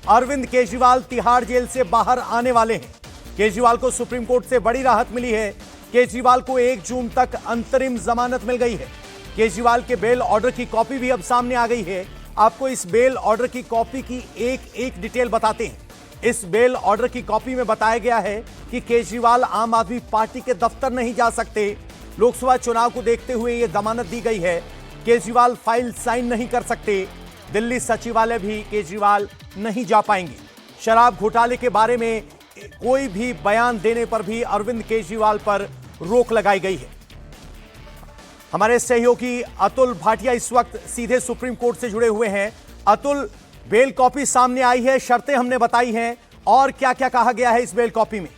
Arvind Kejriwal Tihar jail से बाहर आने वाले हैं। केजरीवाल को सुप्रीम कोर्ट से बड़ी राहत मिली है। केजरीवाल को 1 जून तक अंतरिम जमानत मिल गई है। केजरीवाल के बेल ऑर्डर की कॉपी भी अब सामने आ गई है। आपको इस बेल ऑर्डर की कॉपी की एक एक डिटेल बताते हैं। इस बेल ऑर्डर की कॉपी में बताया गया है कि केजरीवाल आम आदमी पार्टी के दफ्तर नहीं जा सकते। लोकसभा चुनाव को देखते हुए यह जमानत दी गई है। केजरीवाल फाइल साइन नहीं कर सकते। दिल्ली सचिवालय भी केजरीवाल नहीं जा पाएंगे। शराब घोटाले के बारे में कोई भी बयान देने पर भी अरविंद केजरीवाल पर रोक लगाई गई है। हमारे सहयोगी अतुल भाटिया इस वक्त सीधे सुप्रीम कोर्ट से जुड़े हुए हैं। अतुल, बेल कॉपी सामने आई है, शर्तें हमने बताई हैं, और क्या क्या कहा गया है इस बेल कॉपी में?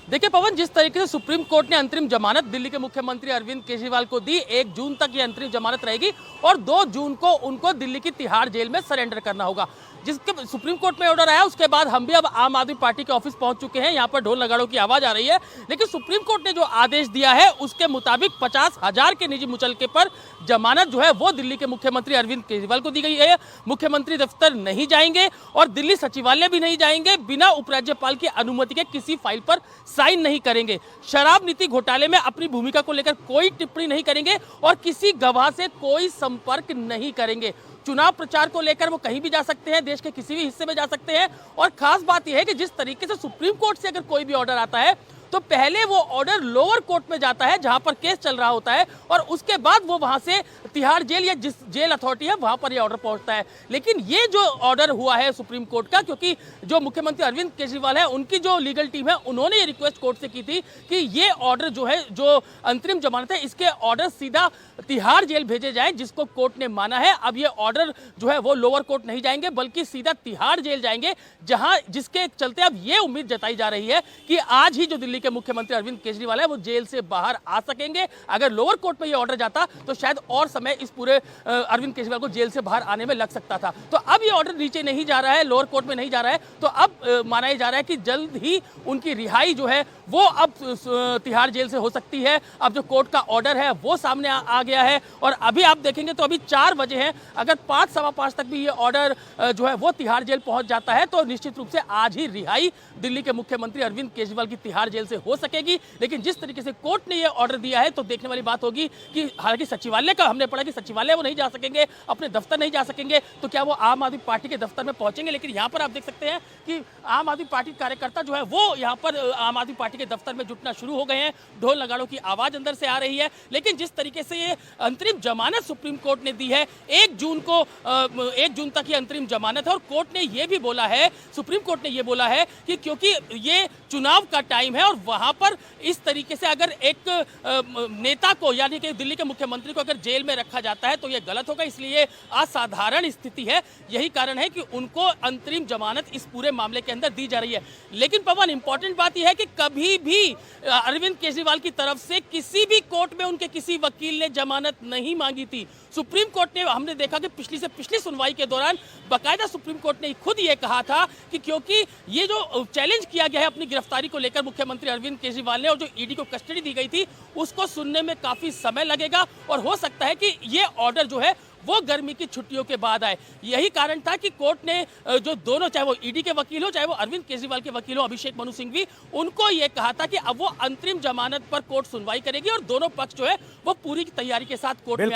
देखिए पवन, जिस तरीके से सुप्रीम कोर्ट ने अंतरिम जमानत दिल्ली के मुख्यमंत्री अरविंद केजरीवाल को दी, 1 जून तक ये अंतरिम जमानत रहेगी और 2 जून को उनको दिल्ली की तिहाड़ जेल में सरेंडर करना होगा। जिसके सुप्रीम कोर्ट में ऑर्डर आया उसके बाद हम भी अब आम आदमी पार्टी के ऑफिस पहुंच चुके हैं। यहाँ पर ढोल नगाड़ों की आवाज आ रही है, लेकिन सुप्रीम कोर्ट ने जो आदेश दिया है उसके मुताबिक 50,000 के निजी मुचलके पर जमानत जो है वो दिल्ली के मुख्यमंत्री अरविंद केजरीवाल को दी गई है। मुख्यमंत्री दफ्तर नहीं जाएंगे और दिल्ली सचिवालय भी नहीं जाएंगे। बिना उपराज्यपाल की अनुमति के किसी फाइल पर साइन नहीं करेंगे। शराब नीति घोटाले में अपनी भूमिका को लेकर कोई टिप्पणी नहीं करेंगे और किसी गवाह से कोई संपर्क नहीं करेंगे। चुनाव प्रचार को लेकर वो कहीं भी जा सकते हैं, देश के किसी भी हिस्से में जा सकते हैं। और खास बात यह है कि जिस तरीके से सुप्रीम कोर्ट से अगर कोई भी ऑर्डर आता है तो पहले वो ऑर्डर लोअर कोर्ट में जाता है जहां पर केस चल रहा होता है और उसके बाद वो वहां से तिहाड़ जेल या जिस जेल अथॉरिटी है वहां पर ये ऑर्डर पहुंचता है। लेकिन ये जो ऑर्डर हुआ है सुप्रीम कोर्ट का, क्योंकि जो मुख्यमंत्री अरविंद केजरीवाल है उनकी जो लीगल टीम है उन्होंने ये रिक्वेस्ट कोर्ट से की थी कि ये ऑर्डर जो है, जो अंतरिम जमानत है, इसके ऑर्डर सीधा तिहाड़ जेल भेजे जाए, जिसको कोर्ट ने माना है। अब ये ऑर्डर जो है वो लोअर कोर्ट नहीं जाएंगे बल्कि सीधा तिहाड़ जेल जाएंगे, जहां जिसके चलते अब ये उम्मीद जताई जा रही है कि आज ही जो दिल्ली के मुख्यमंत्री अरविंद केजरीवाल है वो जेल से बाहर आ सकेंगे। अगर लोअर कोर्ट में ये ऑर्डर जाता तो शायद और समय इस पूरे अरविंद केजरीवाल को जेल से बाहर आने में लग सकता था। तो अब ये ऑर्डर नीचे नहीं जा रहा है, लोअर कोर्ट में नहीं जा रहा है, तो अब माना जा रहा है कि जल्द ही उनकी रिहाई जो है वो अब तिहाड़ जेल से हो सकती है। अब जो कोर्ट का ऑर्डर है वो सामने आ गया है और अभी आप देखेंगे तो अभी 4 बजे हैं। अगर 5 सवा 5 तक भी ये ऑर्डर जो है वो तिहाड़ जेल पहुंच जाता है तो निश्चित रूप से आज ही रिहाई दिल्ली के मुख्यमंत्री अरविंद केजरीवाल की तिहाड़ जेल से हो सकेगी। लेकिन जिस तरीके से कोर्ट ने ये ऑर्डर दिया है तो देखने वाली बात होगी कि हालांकि सचिवालय का हमने पढ़ा कि सचिवालय वो नहीं जा सकेंगे, अपने दफ्तर नहीं जा सकेंगे, तो क्या वो आम आदमी पार्टी के दफ्तर में पहुंचेंगे? लेकिन यहाँ पर आप देख सकते हैं कि आम आदमी पार्टी कार्यकर्ता जो है वो यहाँ पर आम आदमी पार्टी के दफ्तर में जुटना शुरू हो गए हैं। ढोल नगाड़ों की आवाज अंदर से आ रही है। लेकिन जिस तरीके से ये अंतरिम जमानत सुप्रीम कोर्ट ने दी है, 1 जून तक ये अंतरिम जमानत है और कोर्ट ने ये भी बोला है, सुप्रीम कोर्ट ने ये बोला है कि क्योंकि ये चुनाव का टाइम है और वहां पर इस तरीके से अगर एक नेता को यानी कि दिल्ली के मुख्यमंत्री को अगर जेल में रखा जाता है तो यह गलत होगा, इसलिए असाधारण स्थिति है। यही कारण है कि उनको अंतरिम जमानत इस पूरे मामले के अंदर दी जा रही है। लेकिन पवन, इंपॉर्टेंट बात यह है कि कभी भी अरविंद केजरीवाल की तरफ से किसी भी कोर्ट में उनके किसी वकील ने जमानत नहीं मांगी थी। सुप्रीम कोर्ट ने, हमने देखा कि पिछली से पिछली सुनवाई के दौरान बाकायदा सुप्रीम कोर्ट ने खुद ये कहा था कि क्योंकि ये जो चैलेंज किया गया है अपनी गिरफ्तारी को लेकर मुख्यमंत्री अरविंद केजरीवाल ने और जो ईडी को कस्टडी दी गई थी उसको सुनने में काफी समय लगेगा और हो सकता है कि ये ऑर्डर जो है वो गर्मी की छुट्टियों के बाद आए। यही कारण था कि कोर्ट ने जो दोनों, चाहे वो ईडी के वकील हो चाहे वो अरविंद केजरीवाल के वकील हो अभिषेक मनु सिंघवी, उनको ये कहा था कि अब वो अंतरिम जमानत पर कोर्ट सुनवाई करेगी और दोनों पक्ष जो है वो पूरी तैयारी के साथ कोर्ट में आए।